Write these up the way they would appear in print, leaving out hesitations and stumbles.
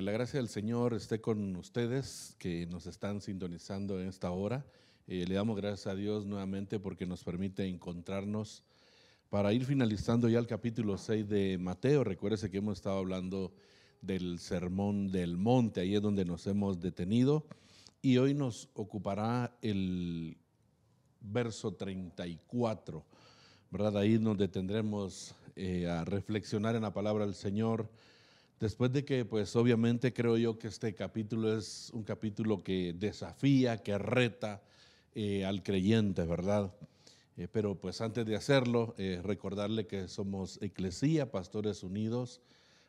la gracia del Señor esté con ustedes que nos están sintonizando en esta hora. Le damos gracias a Dios nuevamente porque nos permite encontrarnos para ir finalizando ya el capítulo 6 de Mateo. Recuérdese que hemos estado hablando del Sermón del Monte, ahí es donde nos hemos detenido, y hoy nos ocupará el verso 34, ¿verdad? Ahí nos detendremos a reflexionar en la palabra del Señor. Después de que, pues obviamente creo yo que este capítulo es un capítulo que desafía, que reta al creyente, ¿verdad? Pero pues antes de hacerlo, recordarle que somos Eclesía, Pastores Unidos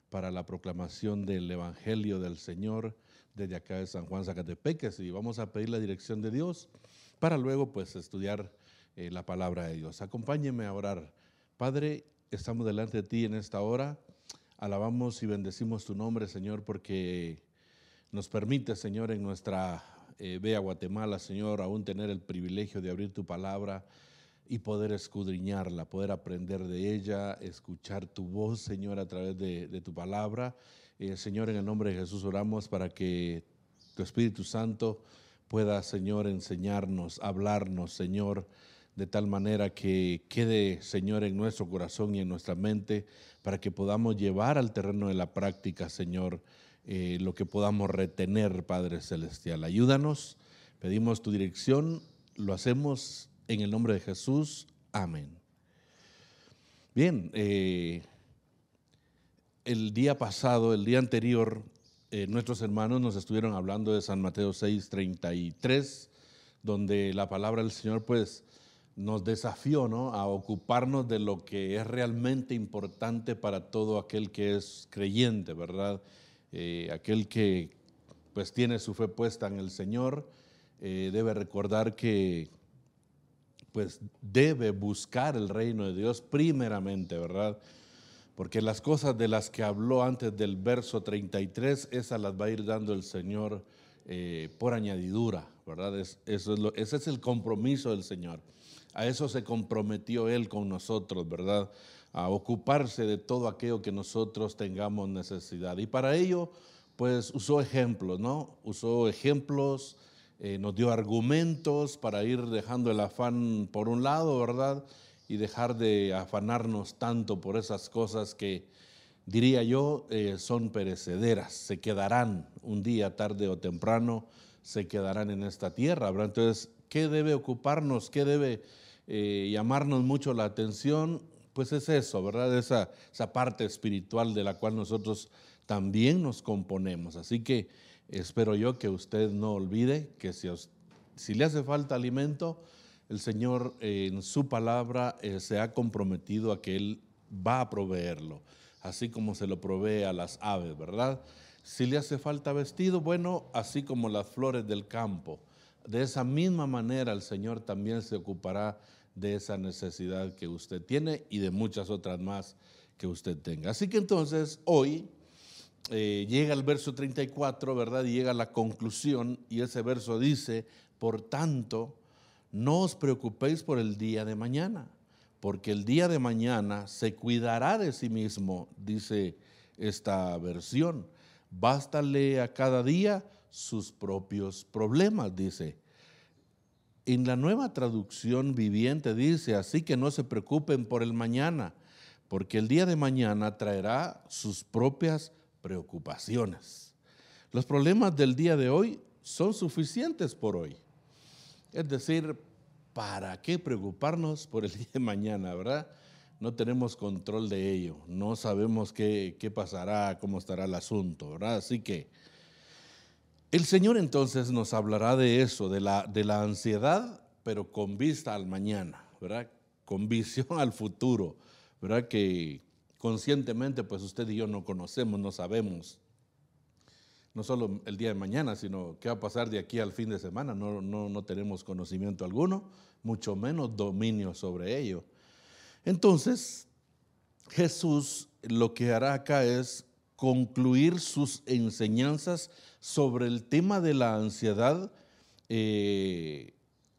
para la proclamación del Evangelio del Señor desde acá de San Juan, Zacatepeques, y vamos a pedir la dirección de Dios para luego pues estudiar la palabra de Dios. Acompáñeme a orar. Padre, estamos delante de ti en esta hora. Alabamos y bendecimos tu nombre, Señor, porque nos permite, Señor, en nuestra bella Guatemala, Señor, aún tener el privilegio de abrir tu palabra y poder escudriñarla, poder aprender de ella, escuchar tu voz, Señor, a través de tu palabra. Señor, en el nombre de Jesús oramos para que tu Espíritu Santo pueda, Señor, enseñarnos, hablarnos, Señor, de tal manera que quede, Señor, en nuestro corazón y en nuestra mente, para que podamos llevar al terreno de la práctica, Señor, lo que podamos retener, Padre Celestial. Ayúdanos, pedimos tu dirección, lo hacemos en el nombre de Jesús. Amén. Bien, el día pasado, el día anterior, nuestros hermanos nos estuvieron hablando de San Mateo 6:33, donde la palabra del Señor, pues, nos desafió, ¿no?, a ocuparnos de lo que es realmente importante para todo aquel que es creyente, ¿verdad? Aquel que pues tiene su fe puesta en el Señor, debe recordar que pues debe buscar el reino de Dios primeramente, ¿verdad? Porque las cosas de las que habló antes del verso 33, esas las va a ir dando el Señor por añadidura, ¿verdad? Ese es el compromiso del Señor. A eso se comprometió Él con nosotros, ¿verdad? A ocuparse de todo aquello que nosotros tengamos necesidad. Y para ello, pues usó ejemplos, ¿no? Usó ejemplos, nos dio argumentos para ir dejando el afán por un lado, ¿verdad? Y dejar de afanarnos tanto por esas cosas que, diría yo, son perecederas, se quedarán un día, tarde o temprano, se quedarán en esta tierra, ¿verdad? Entonces, ¿qué debe ocuparnos? ¿Qué debe llamarnos mucho la atención? Pues es eso, ¿verdad? Esa parte espiritual de la cual nosotros también nos componemos. Así que espero yo que usted no olvide que si le hace falta alimento, el Señor en su palabra se ha comprometido a que Él va a proveerlo, así como se lo provee a las aves, ¿verdad? Si le hace falta vestido, bueno, así como las flores del campo. De esa misma manera el Señor también se ocupará de esa necesidad que usted tiene y de muchas otras más que usted tenga. Así que entonces hoy llega el verso 34, ¿verdad? Y llega la conclusión, y ese verso dice: por tanto, no os preocupéis por el día de mañana, porque el día de mañana se cuidará de sí mismo, dice esta versión. Bástale a cada día sus propios problemas, dice. En la Nueva Traducción Viviente dice: así que no se preocupen por el mañana, porque el día de mañana traerá sus propias preocupaciones. Los problemas del día de hoy son suficientes por hoy. Es decir, ¿para qué preocuparnos por el día de mañana, verdad? No tenemos control de ello, no sabemos qué pasará, cómo estará el asunto, ¿verdad? Así que el Señor entonces nos hablará de eso, de la ansiedad, pero con vista al mañana, ¿verdad? Con visión al futuro, ¿verdad? Que conscientemente pues usted y yo no conocemos, no sabemos, no solo el día de mañana, sino qué va a pasar de aquí al fin de semana. No tenemos conocimiento alguno, mucho menos dominio sobre ello. Entonces, Jesús lo que hará acá es concluir sus enseñanzas sobre el tema de la ansiedad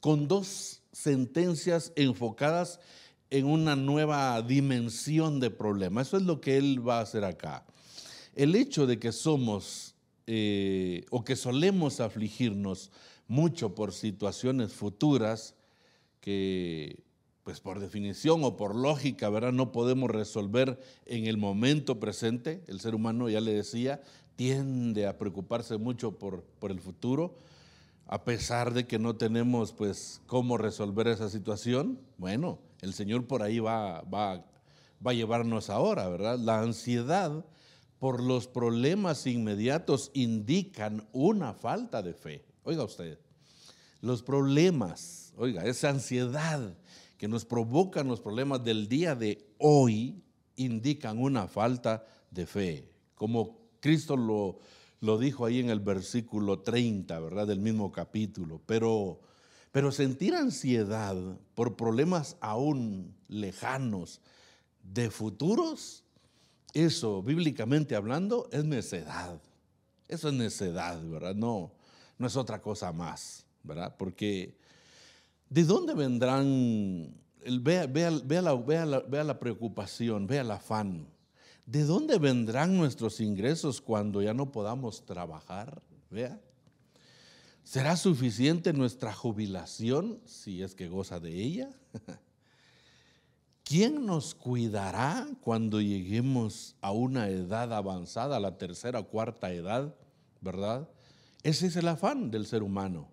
con dos sentencias enfocadas en una nueva dimensión de problema. Eso es lo que Él va a hacer acá. El hecho de que somos o que solemos afligirnos mucho por situaciones futuras que, pues por definición o por lógica, ¿verdad?, no podemos resolver en el momento presente. El ser humano, ya le decía, tiende a preocuparse mucho por el futuro, a pesar de que no tenemos pues cómo resolver esa situación. Bueno, el Señor por ahí va a llevarnos ahora, ¿verdad? La ansiedad por los problemas inmediatos indican una falta de fe. Oiga usted, los problemas, oiga, esa ansiedad que nos provocan los problemas del día de hoy indican una falta de fe. Como Cristo lo dijo ahí en el versículo 30, ¿verdad?, del mismo capítulo. Pero sentir ansiedad por problemas aún lejanos de futuros, eso, bíblicamente hablando, es necedad. Eso es necedad, ¿verdad? No es otra cosa más, ¿verdad? Porque ¿de dónde vendrán? Vea la preocupación, vea el afán. ¿De dónde vendrán nuestros ingresos cuando ya no podamos trabajar? Vea. ¿Será suficiente nuestra jubilación si es que goza de ella? ¿Quién nos cuidará cuando lleguemos a una edad avanzada, a la tercera o cuarta edad, verdad? Ese es el afán del ser humano.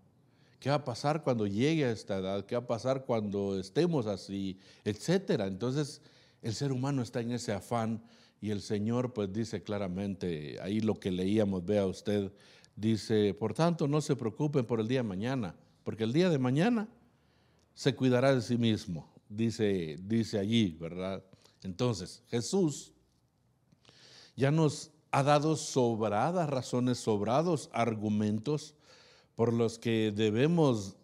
¿Qué va a pasar cuando llegue a esta edad? ¿Qué va a pasar cuando estemos así? Etcétera. Entonces, el ser humano está en ese afán y el Señor pues dice claramente, ahí lo que leíamos, vea usted, dice, por tanto, no se preocupen por el día de mañana, porque el día de mañana se cuidará de sí mismo, dice allí, ¿verdad? Entonces, Jesús ya nos ha dado sobradas razones, sobrados argumentos por lo que deberíamos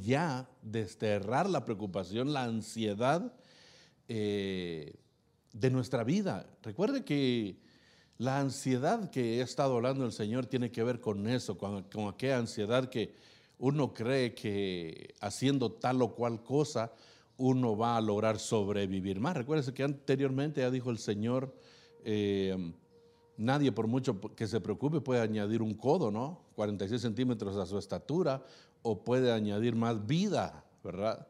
ya desterrar la preocupación, la ansiedad de nuestra vida. Recuerde que la ansiedad que he estado hablando el Señor tiene que ver con eso, con aquella ansiedad que uno cree que haciendo tal o cual cosa uno va a lograr sobrevivir más. Recuérdese que anteriormente ya dijo el Señor, nadie por mucho que se preocupe puede añadir un codo, ¿no? 46 centímetros a su estatura, o puede añadir más vida, ¿verdad?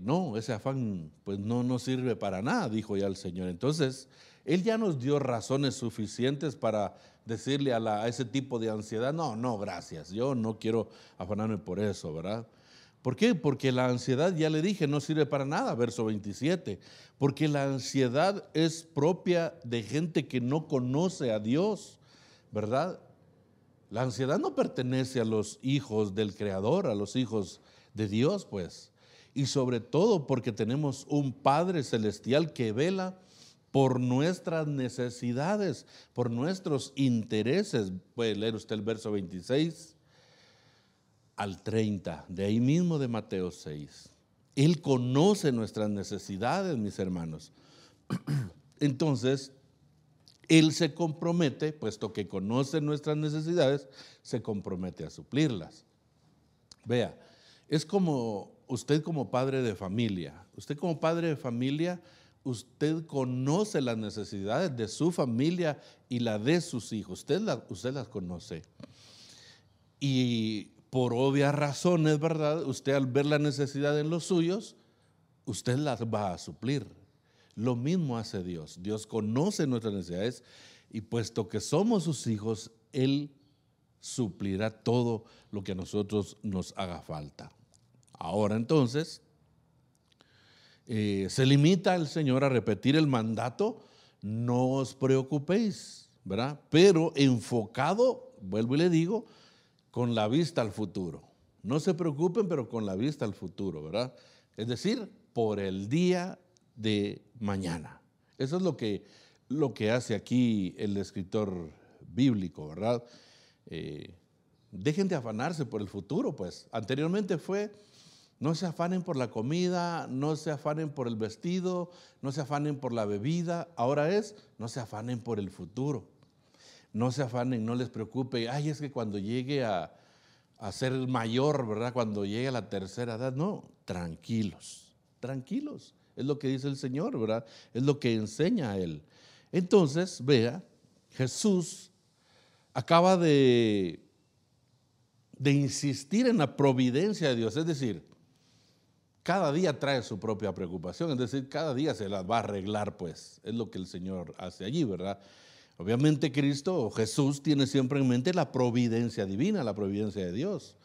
No, ese afán pues no sirve para nada, dijo ya el Señor. Entonces, Él ya nos dio razones suficientes para decirle a ese tipo de ansiedad, no, gracias, yo no quiero afanarme por eso, ¿verdad? ¿Por qué? Porque la ansiedad, ya le dije, no sirve para nada, verso 27, porque la ansiedad es propia de gente que no conoce a Dios, ¿verdad? La ansiedad no pertenece a los hijos del Creador, a los hijos de Dios, pues. Y sobre todo porque tenemos un Padre Celestial que vela por nuestras necesidades, por nuestros intereses. Puede leer usted el verso 26 al 30, de ahí mismo de Mateo 6. Él conoce nuestras necesidades, mis hermanos. Entonces, Él se compromete, puesto que conoce nuestras necesidades, se compromete a suplirlas. Vea, es como usted como padre de familia. Usted como padre de familia, usted conoce las necesidades de su familia y la de sus hijos. Usted las conoce. Y por obvias razones, ¿verdad? Usted al ver la necesidad en los suyos, usted las va a suplir. Lo mismo hace Dios. Dios conoce nuestras necesidades y puesto que somos sus hijos, Él suplirá todo lo que a nosotros nos haga falta. Ahora entonces, se limita el Señor a repetir el mandato, no os preocupéis, ¿verdad? Pero enfocado, vuelvo y le digo, con la vista al futuro. No se preocupen, pero con la vista al futuro, ¿verdad? Es decir, por el día de mañana. Eso es lo que hace aquí el escritor bíblico, ¿verdad? Dejen de afanarse por el futuro, pues. Anteriormente fue, no se afanen por la comida, no se afanen por el vestido, no se afanen por la bebida. Ahora es, no se afanen por el futuro. No se afanen, no les preocupe. Ay, es que cuando llegue a ser mayor, ¿verdad? Cuando llegue a la tercera edad, no, tranquilos, tranquilos. Es lo que dice el Señor, ¿verdad? Es lo que enseña a Él. Entonces, vea, Jesús acaba de insistir en la providencia de Dios, es decir, cada día trae su propia preocupación, es decir, cada día se las va a arreglar, pues, es lo que el Señor hace allí, ¿verdad? Obviamente Cristo o Jesús tiene siempre en mente la providencia divina, la providencia de Dios,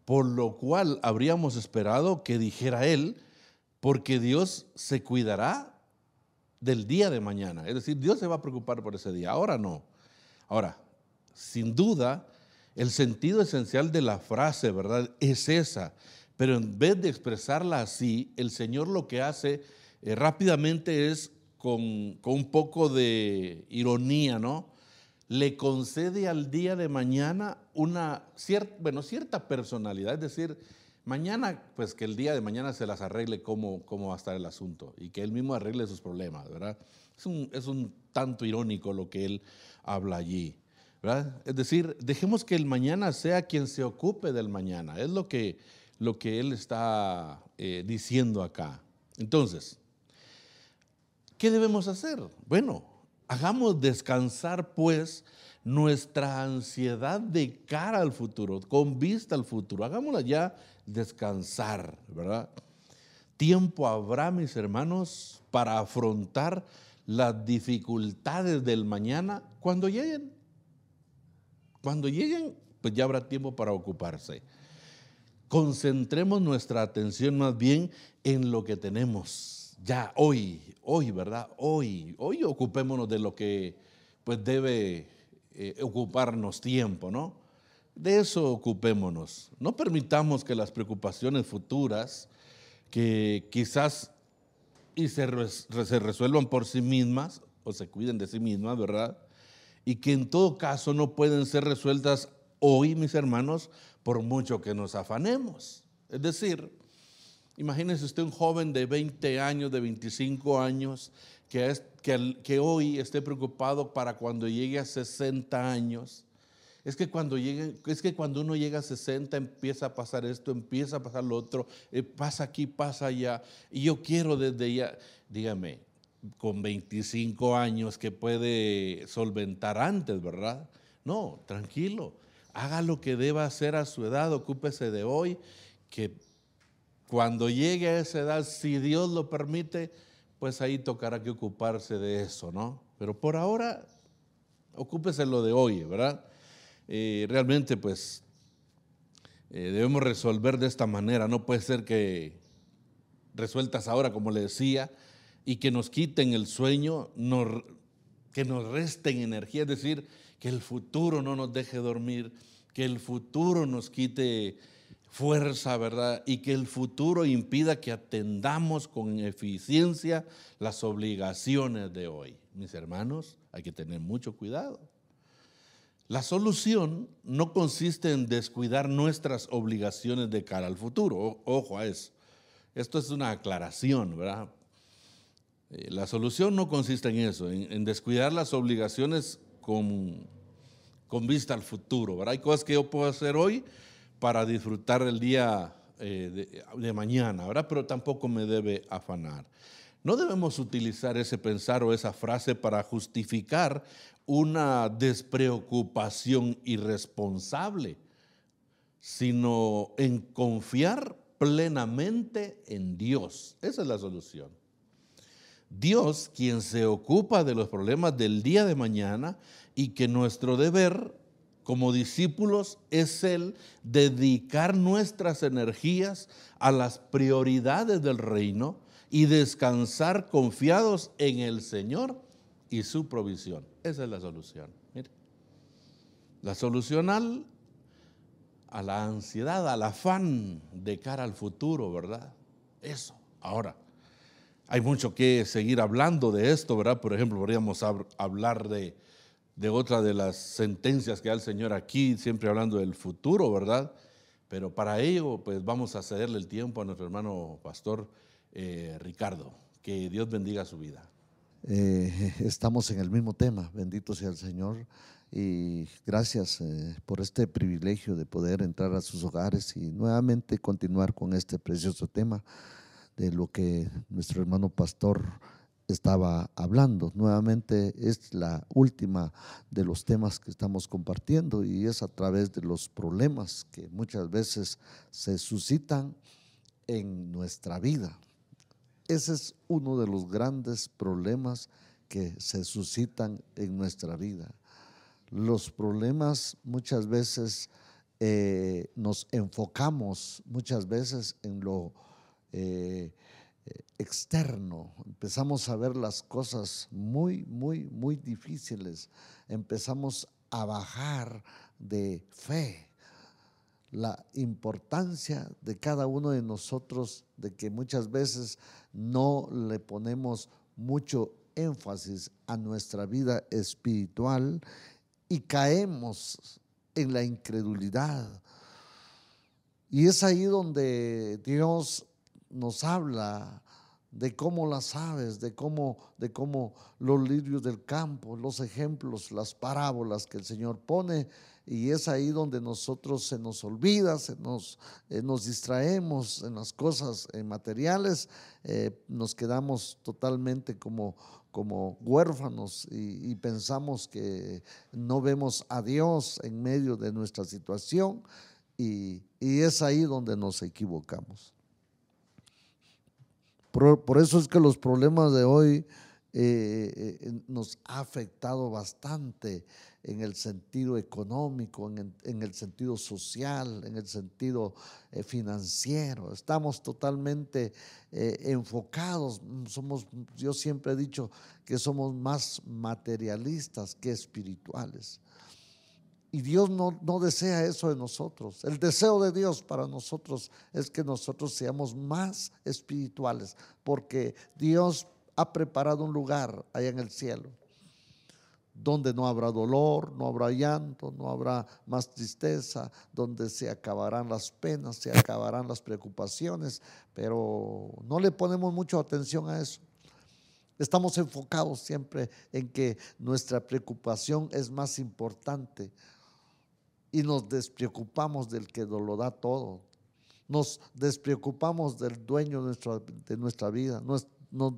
por lo cual habríamos esperado que dijera Él, porque Dios se cuidará del día de mañana, es decir, Dios se va a preocupar por ese día, ahora no. Ahora, sin duda, el sentido esencial de la frase, ¿verdad?, es esa. Pero en vez de expresarla así, el Señor lo que hace rápidamente es, con un poco de ironía, ¿no?, le concede al día de mañana una cierta personalidad. Es decir, mañana, pues que el día de mañana se las arregle cómo va a estar el asunto y que él mismo arregle sus problemas, ¿verdad? Es un tanto irónico lo que él habla allí, ¿verdad? Es decir, dejemos que el mañana sea quien se ocupe del mañana. Es lo que él está diciendo acá. Entonces, ¿qué debemos hacer? Bueno, hagamos descansar pues nuestra ansiedad de cara al futuro, con vista al futuro. Hagámosla ya descansar, ¿verdad? Tiempo habrá, mis hermanos, para afrontar las dificultades del mañana cuando lleguen. Cuando lleguen, pues ya habrá tiempo para ocuparse. Concentremos nuestra atención más bien en lo que tenemos ya hoy, ¿verdad? Hoy ocupémonos de lo que pues debe ocuparnos tiempo, ¿no? De eso ocupémonos. No permitamos que las preocupaciones futuras, que quizás se resuelvan por sí mismas o se cuiden de sí mismas, ¿verdad?, y que en todo caso no pueden ser resueltas hoy, mis hermanos, por mucho que nos afanemos. Es decir, imagínese usted un joven de 20 años, de 25 años, que hoy esté preocupado para cuando llegue a 60 años. Es que cuando uno llega a 60 empieza a pasar esto, empieza a pasar lo otro, pasa aquí, pasa allá, y yo quiero desde ya, dígame, con 25 años que puede solventar antes, ¿verdad? No, tranquilo, haga lo que deba hacer a su edad, ocúpese de hoy, que cuando llegue a esa edad, si Dios lo permite, pues ahí tocará que ocuparse de eso, ¿no? Pero por ahora, ocúpese lo de hoy, ¿verdad? Realmente pues debemos resolver de esta manera. No puede ser que resueltas ahora, como le decía, y que nos quiten el sueño, que nos resten energía, es decir, que el futuro no nos deje dormir, que el futuro nos quite fuerza, ¿verdad? Y que el futuro impida que atendamos con eficiencia las obligaciones de hoy. Mis hermanos, hay que tener mucho cuidado. La solución no consiste en descuidar nuestras obligaciones de cara al futuro. Ojo a eso. Esto es una aclaración, ¿verdad? La solución no consiste en eso, en descuidar las obligaciones con vista al futuro, ¿verdad? Hay cosas que yo puedo hacer hoy para disfrutar el día de mañana, ¿verdad? Pero tampoco me debe afanar. No debemos utilizar ese pensar o esa frase para justificar una despreocupación irresponsable, sino en confiar plenamente en Dios. Esa es la solución. Dios, quien se ocupa de los problemas del día de mañana, y que nuestro deber como discípulos es el dedicar nuestras energías a las prioridades del reino y descansar confiados en el Señor y su provisión. Esa es la solución. Mire, la solución a la ansiedad, al afán de cara al futuro, ¿verdad? Eso. Ahora, hay mucho que seguir hablando de esto, ¿verdad? Por ejemplo, podríamos hablar de otra de las sentencias que da el Señor aquí, siempre hablando del futuro, ¿verdad? Pero para ello, pues vamos a cederle el tiempo a nuestro hermano pastor Ricardo. Que Dios bendiga su vida. Estamos en el mismo tema, bendito sea el Señor, y gracias por este privilegio de poder entrar a sus hogares y nuevamente continuar con este precioso tema de lo que nuestro hermano pastor estaba hablando. Nuevamente es la última de los temas que estamos compartiendo y es a través de los problemas que muchas veces se suscitan en nuestra vida. Ese es uno de los grandes problemas que se suscitan en nuestra vida. Los problemas muchas veces nos enfocamos muchas veces en lo externo, empezamos a ver las cosas muy difíciles, empezamos a bajar de fe. La importancia de cada uno de nosotros, de que muchas veces no le ponemos mucho énfasis a nuestra vida espiritual y caemos en la incredulidad. Y es ahí donde Dios nos habla de cómo las aves, de cómo los lirios del campo, los ejemplos, las parábolas que el Señor pone, y es ahí donde nosotros se nos olvida, nos distraemos en las cosas materiales, nos quedamos totalmente como huérfanos y pensamos que no vemos a Dios en medio de nuestra situación, y es ahí donde nos equivocamos. Por eso es que los problemas de hoy nos ha afectado bastante en el sentido económico, en el sentido social, en el sentido financiero. Estamos totalmente enfocados. Yo siempre he dicho que somos más materialistas que espirituales. Y Dios no desea eso de nosotros. El deseo de Dios para nosotros es que nosotros seamos más espirituales, porque Dios ha preparado un lugar allá en el cielo donde no habrá dolor, no habrá llanto, no habrá más tristeza, donde se acabarán las penas, se acabarán las preocupaciones, pero no le ponemos mucha atención a eso. Estamos enfocados siempre en que nuestra preocupación es más importante y nos despreocupamos del que lo da todo. Nos despreocupamos del dueño de nuestra vida. Nos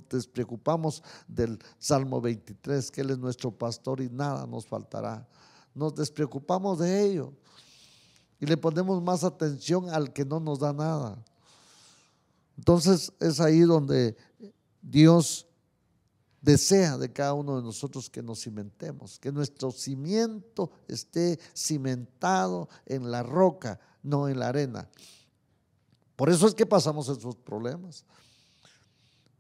despreocupamos del Salmo 23, que Él es nuestro pastor y nada nos faltará. Nos despreocupamos de ello y le ponemos más atención al que no nos da nada. Entonces es ahí donde Dios desea de cada uno de nosotros que nos cimentemos, que nuestro cimiento esté cimentado en la roca, no en la arena. Por eso es que pasamos esos problemas.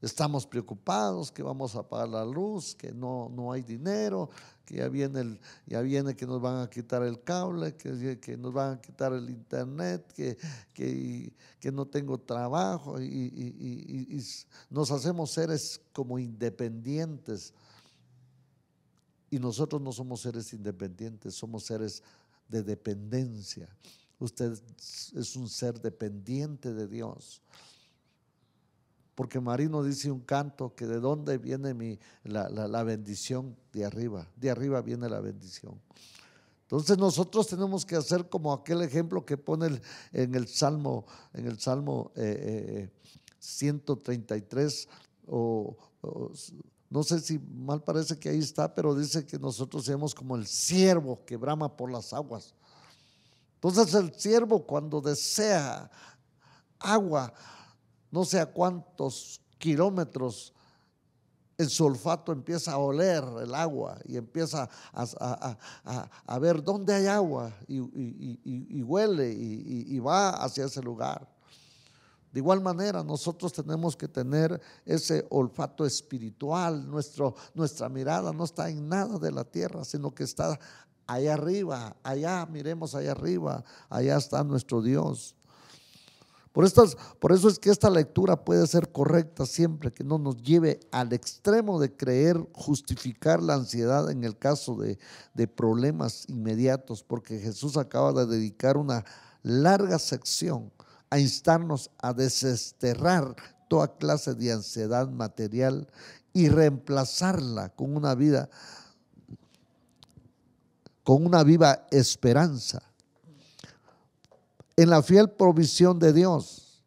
Estamos preocupados que vamos a pagar la luz, que no hay dinero, que ya viene que nos van a quitar el cable, que nos van a quitar el internet, que no tengo trabajo, y nos hacemos seres como independientes. Y nosotros no somos seres independientes, somos seres de dependencia. Usted es un ser dependiente de Dios. Porque Marino dice un canto que de dónde viene la bendición, de arriba viene la bendición. Entonces nosotros tenemos que hacer como aquel ejemplo que pone en el Salmo 133, no sé si mal parece que ahí está, pero dice que nosotros seamos como el ciervo que brama por las aguas. Entonces el ciervo, cuando desea agua, no sé a cuántos kilómetros, en su olfato empieza a oler el agua y empieza a ver dónde hay agua y huele y va hacia ese lugar. De igual manera, nosotros tenemos que tener ese olfato espiritual. Nuestra mirada no está en nada de la tierra, sino que está allá arriba. Allá, miremos allá arriba, allá está nuestro Dios. Por eso es que esta lectura puede ser correcta siempre que no nos lleve al extremo de creer justificar la ansiedad en el caso de problemas inmediatos, porque Jesús acaba de dedicar una larga sección a instarnos a desterrar toda clase de ansiedad material y reemplazarla con una viva esperanza en la fiel provisión de Dios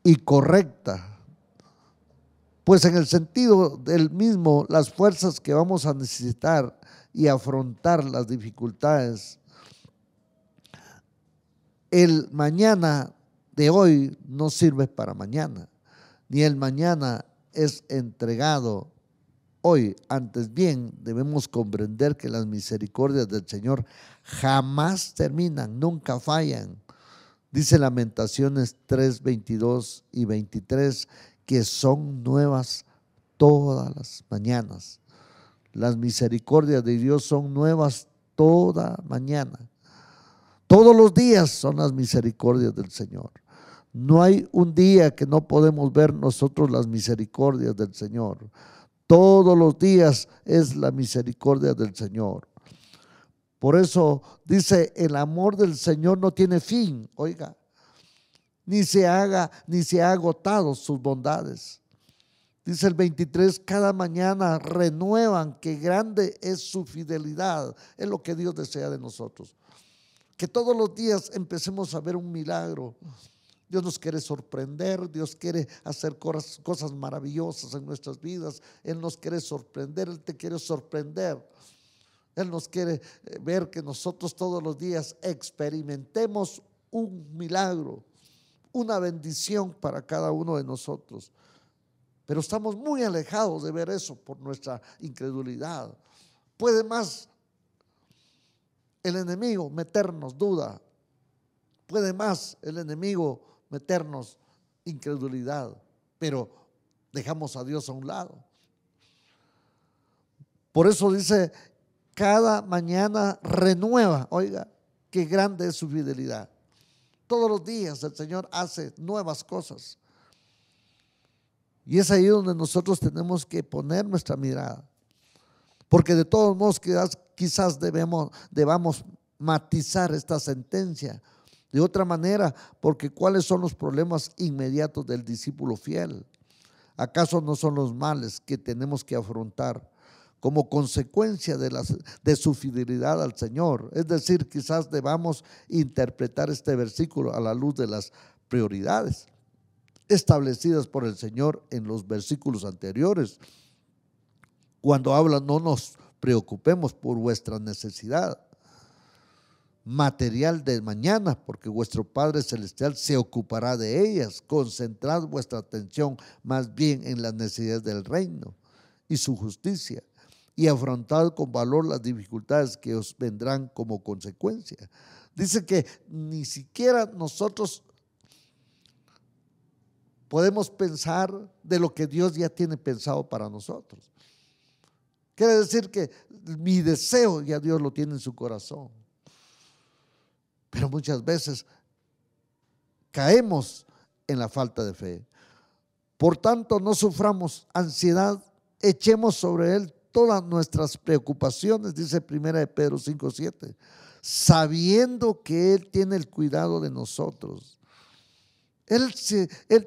y correcta Pues en el sentido del mismo, las fuerzas que vamos a necesitar y afrontar las dificultades, el mañana de hoy no sirve para mañana, ni el mañana es entregado hoy. Antes bien, debemos comprender que las misericordias del Señor jamás terminan, nunca fallan. Dice Lamentaciones 3, 22 y 23, que son nuevas todas las mañanas. Las misericordias de Dios son nuevas toda mañana. Todos los días son las misericordias del Señor. No hay un día que no podemos ver nosotros las misericordias del Señor. Todos los días es la misericordia del Señor. Por eso dice, el amor del Señor no tiene fin, oiga, ni se ha agotado sus bondades. Dice el 23, cada mañana renuevan, que grande es su fidelidad. Es lo que Dios desea de nosotros. Que todos los días empecemos a ver un milagro. Dios nos quiere sorprender, Dios quiere hacer cosas maravillosas en nuestras vidas. Él nos quiere sorprender, Él te quiere sorprender. Él nos quiere ver que nosotros todos los días experimentemos un milagro, una bendición para cada uno de nosotros. Pero estamos muy alejados de ver eso por nuestra incredulidad. Puede más el enemigo meternos duda, puede más el enemigo meternos incredulidad, pero dejamos a Dios a un lado. Por eso dice, cada mañana renueva, oiga, qué grande es su fidelidad. Todos los días el Señor hace nuevas cosas. Y es ahí donde nosotros tenemos que poner nuestra mirada. Porque de todos modos quizás debamos matizar esta sentencia de otra manera, porque ¿cuáles son los problemas inmediatos del discípulo fiel? ¿Acaso no son los males que tenemos que afrontar como consecuencia de su fidelidad al Señor? Es decir, quizás debamos interpretar este versículo a la luz de las prioridades establecidas por el Señor en los versículos anteriores. Cuando habla, no nos preocupemos por vuestra necesidad material de mañana, porque vuestro Padre Celestial se ocupará de ellas. Concentrad vuestra atención más bien en las necesidades del reino y su justicia, y afrontad con valor las dificultades que os vendrán como consecuencia. Dice que ni siquiera nosotros podemos pensar de lo que Dios ya tiene pensado para nosotros. Quiere decir que mi deseo ya Dios lo tiene en su corazón. Pero muchas veces caemos en la falta de fe. Por tanto, no suframos ansiedad, echemos sobre Él todas nuestras preocupaciones, dice 1 de Pedro 5:7, sabiendo que Él tiene el cuidado de nosotros. Él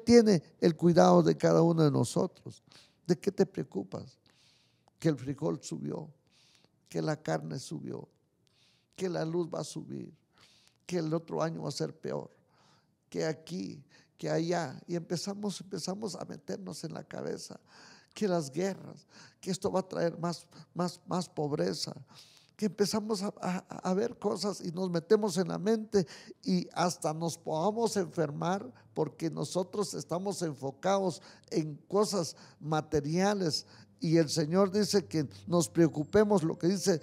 tiene el cuidado de cada uno de nosotros. ¿De qué te preocupas? Que el frijol subió, que la carne subió, que la luz va a subir, que el otro año va a ser peor, que aquí, que allá. Y empezamos a meternos en la cabeza que las guerras, que esto va a traer más pobreza, que empezamos a ver cosas y nos metemos en la mente y hasta nos podamos enfermar porque nosotros estamos enfocados en cosas materiales. Y el Señor dice que nos preocupemos, lo que dice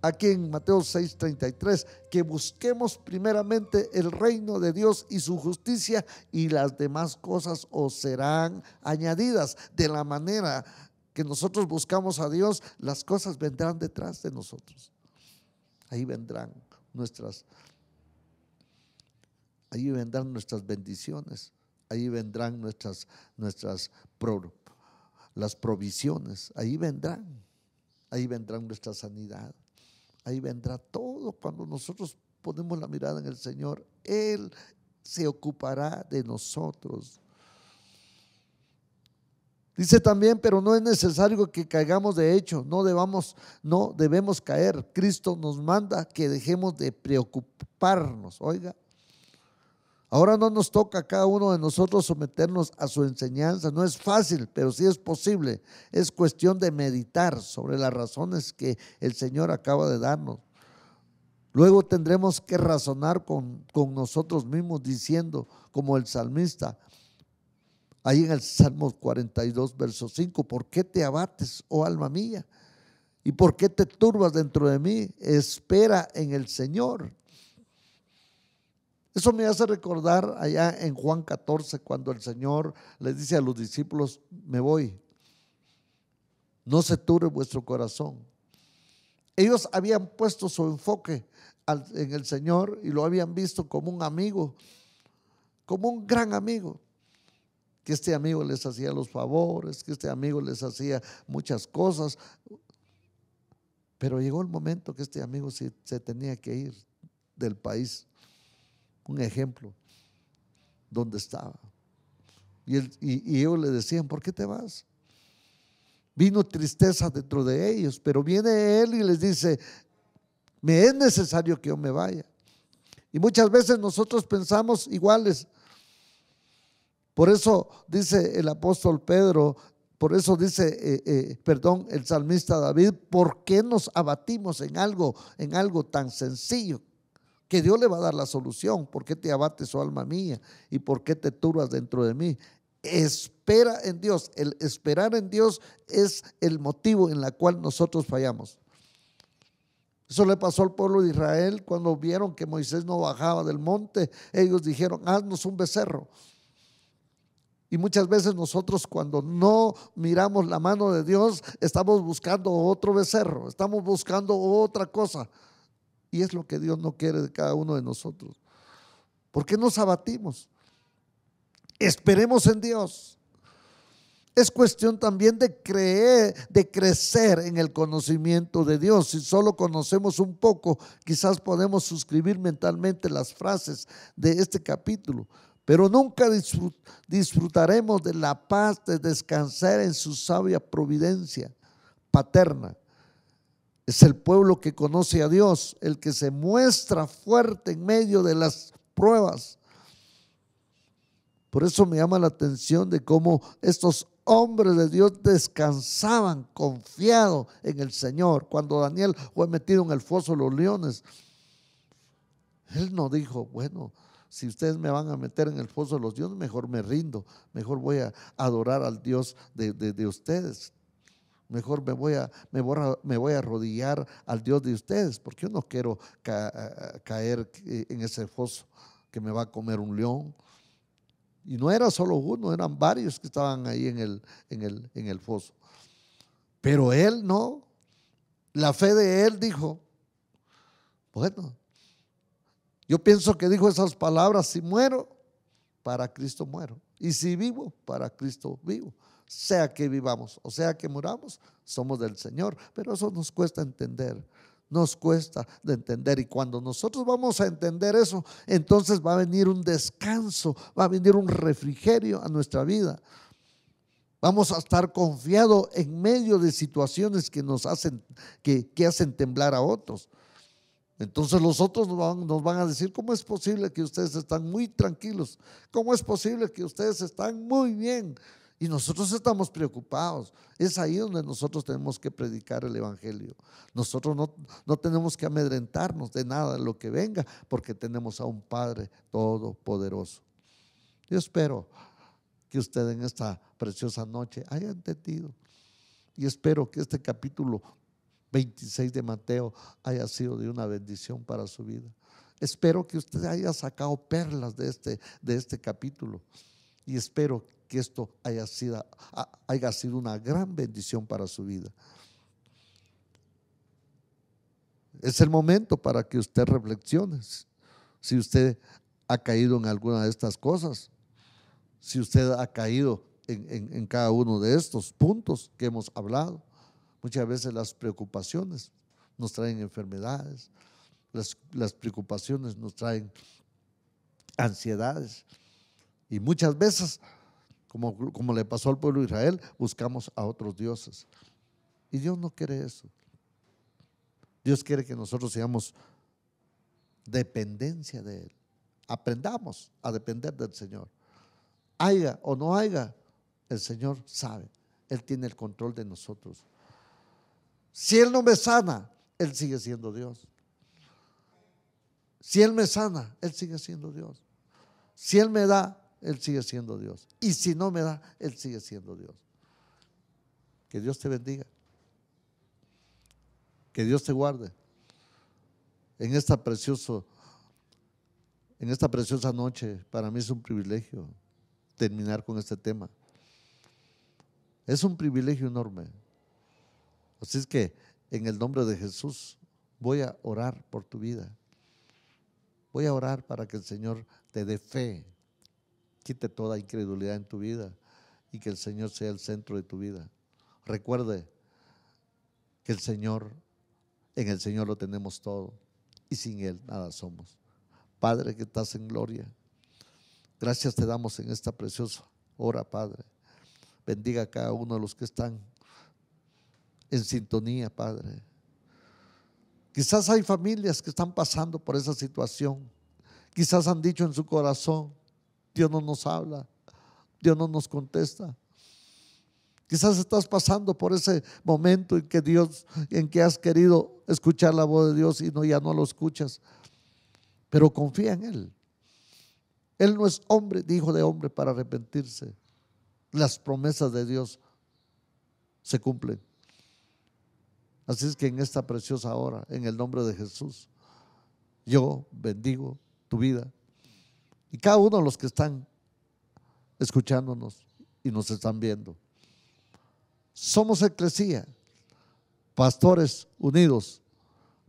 aquí en Mateo 6:33, que busquemos primeramente el reino de Dios y su justicia, y las demás cosas os serán añadidas. De la manera que nosotros buscamos a Dios, las cosas vendrán detrás de nosotros. Ahí vendrán nuestras bendiciones, ahí vendrán las provisiones, ahí vendrán nuestra sanidad. Ahí vendrá todo cuando nosotros ponemos la mirada en el Señor. Él se ocupará de nosotros. Dice también, pero no es necesario que caigamos de hecho, no debemos caer. Cristo nos manda que dejemos de preocuparnos. Oiga, Ahora no nos toca a cada uno de nosotros someternos a su enseñanza. No es fácil, pero sí es posible. Es cuestión de meditar sobre las razones que el Señor acaba de darnos. Luego tendremos que razonar con nosotros mismos diciendo, como el salmista, ahí en el Salmo 42, verso 5, ¿por qué te abates, oh alma mía? ¿Y por qué te turbas dentro de mí? Espera en el Señor. Eso me hace recordar allá en Juan 14, cuando el Señor les dice a los discípulos, me voy, no se turbe vuestro corazón. Ellos habían puesto su enfoque en el Señor y lo habían visto como un amigo, como un gran amigo, que este amigo les hacía los favores, que este amigo les hacía muchas cosas, pero llegó el momento que este amigo se tenía que ir del país. Un ejemplo, donde estaba. Y ellos le decían, ¿por qué te vas? Vino tristeza dentro de ellos, pero viene él y les dice, me es necesario que yo me vaya. Y muchas veces nosotros pensamos iguales. Por eso dice el apóstol Pedro, por eso dice, el salmista David, ¿por qué nos abatimos en algo tan sencillo? Que Dios le va a dar la solución. ¿Por qué te abates, oh alma mía? ¿Y por qué te turbas dentro de mí? Espera en Dios. El esperar en Dios es el motivo en el cual nosotros fallamos. Eso le pasó al pueblo de Israel cuando vieron que Moisés no bajaba del monte. Ellos dijeron, haznos un becerro. Y muchas veces nosotros, cuando no miramos la mano de Dios, estamos buscando otro becerro, estamos buscando otra cosa. Y es lo que Dios no quiere de cada uno de nosotros. ¿Por qué nos abatimos? Esperemos en Dios. Es cuestión también de crecer en el conocimiento de Dios. Si solo conocemos un poco, quizás podemos suscribir mentalmente las frases de este capítulo, pero nunca disfrutaremos de la paz de descansar en su sabia providencia paterna. Es el pueblo que conoce a Dios, el que se muestra fuerte en medio de las pruebas. Por eso me llama la atención de cómo estos hombres de Dios descansaban confiados en el Señor. Cuando Daniel fue metido en el foso de los leones, él no dijo, bueno, si ustedes me van a meter en el foso de los leones, mejor me rindo, mejor voy a adorar al Dios de ustedes. Mejor me voy a arrodillar al Dios de ustedes, porque yo no quiero caer en ese foso que me va a comer un león. Y no era solo uno, eran varios que estaban ahí en el foso. Pero él no. La fe de él dijo, bueno, yo pienso que dijo esas palabras, si muero, para Cristo muero. Y si vivo, para Cristo vivo. Sea que vivamos o sea que muramos, somos del Señor. Pero eso nos cuesta entender, nos cuesta de entender. Y cuando nosotros vamos a entender eso, entonces va a venir un descanso, va a venir un refrigerio a nuestra vida. Vamos a estar confiados en medio de situaciones que nos hacen, que hacen temblar a otros. Entonces los otros nos van a decir, ¿cómo es posible que ustedes están muy tranquilos? ¿Cómo es posible que ustedes están muy bien? Y nosotros estamos preocupados. Es ahí donde nosotros tenemos que predicar el evangelio. Nosotros no tenemos que amedrentarnos de nada de lo que venga, porque tenemos a un Padre todopoderoso. Yo espero que usted en esta preciosa noche haya entendido, y espero que este capítulo 26 de Mateo haya sido de una bendición para su vida. Espero que usted haya sacado perlas de este capítulo, y espero que esto haya sido una gran bendición para su vida. Es el momento para que usted reflexione. Si usted ha caído en alguna de estas cosas, si usted ha caído en cada uno de estos puntos que hemos hablado. Muchas veces las preocupaciones nos traen enfermedades, las preocupaciones nos traen ansiedades, y muchas veces, como le pasó al pueblo de Israel, buscamos a otros dioses. Y Dios no quiere eso. Dios quiere que nosotros seamos dependencia de Él. Aprendamos a depender del Señor. Haya o no haya, el Señor sabe. Él tiene el control de nosotros. Si Él no me sana, Él sigue siendo Dios. Si Él me sana, Él sigue siendo Dios. Si Él me da, Él sigue siendo Dios. Y si no me da, Él sigue siendo Dios. Que Dios te bendiga. Que Dios te guarde. En esta preciosa noche, para mí es un privilegio terminar con este tema. Es un privilegio enorme. Así es que en el nombre de Jesús voy a orar por tu vida. Voy a orar para que el Señor te dé fe, quite toda incredulidad en tu vida y que el Señor sea el centro de tu vida. Recuerde que en el Señor lo tenemos todo y sin Él nada somos. Padre que estás en gloria, gracias te damos en esta preciosa hora, Padre. Bendiga a cada uno de los que están en sintonía, Padre. Quizás hay familias que están pasando por esa situación. Quizás han dicho en su corazón, Dios no nos habla, Dios no nos contesta. Quizás estás pasando por ese momento en que has querido escuchar la voz de Dios y ya no lo escuchas. Pero confía en Él. Él no es hombre, ni hijo de hombre para arrepentirse. Las promesas de Dios se cumplen. Así es que en esta preciosa hora, en el nombre de Jesús, yo bendigo tu vida y cada uno de los que están escuchándonos y nos están viendo. Somos eclesía, pastores unidos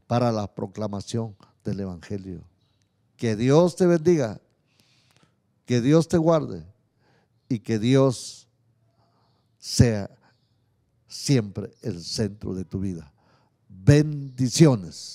para la proclamación del Evangelio. Que Dios te bendiga, que Dios te guarde y que Dios sea siempre el centro de tu vida. Bendiciones.